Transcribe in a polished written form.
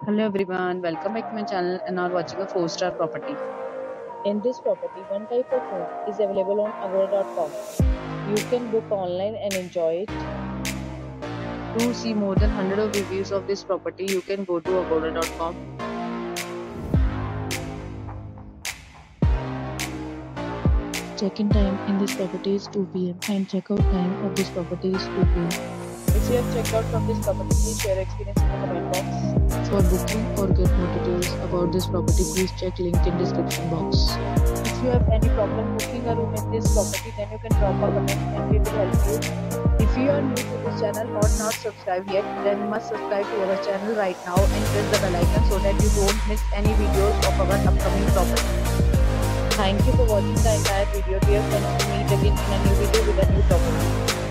Hello everyone, welcome back to my channel and now watching a 4-star property. In this property, one type of room is available on Agoda.com. You can book online and enjoy it. To see more than 100 of reviews of this property, you can go to agoda.com. Check-in time in this property is 2 p.m. and check-out time of this property is 2 p.m. If you have checked out from this property, please share your experience in the comment box. For booking or get more details about this property, please check link in description box. If you have any problem booking a room in this property, then you can drop a comment and we will help you. If you are new to this channel or not subscribed yet, then you must subscribe to our channel right now and press the bell icon so that you don't miss any videos of our upcoming property. Thank you for watching the entire video. Dear friends, we meet again in a new video with a new property.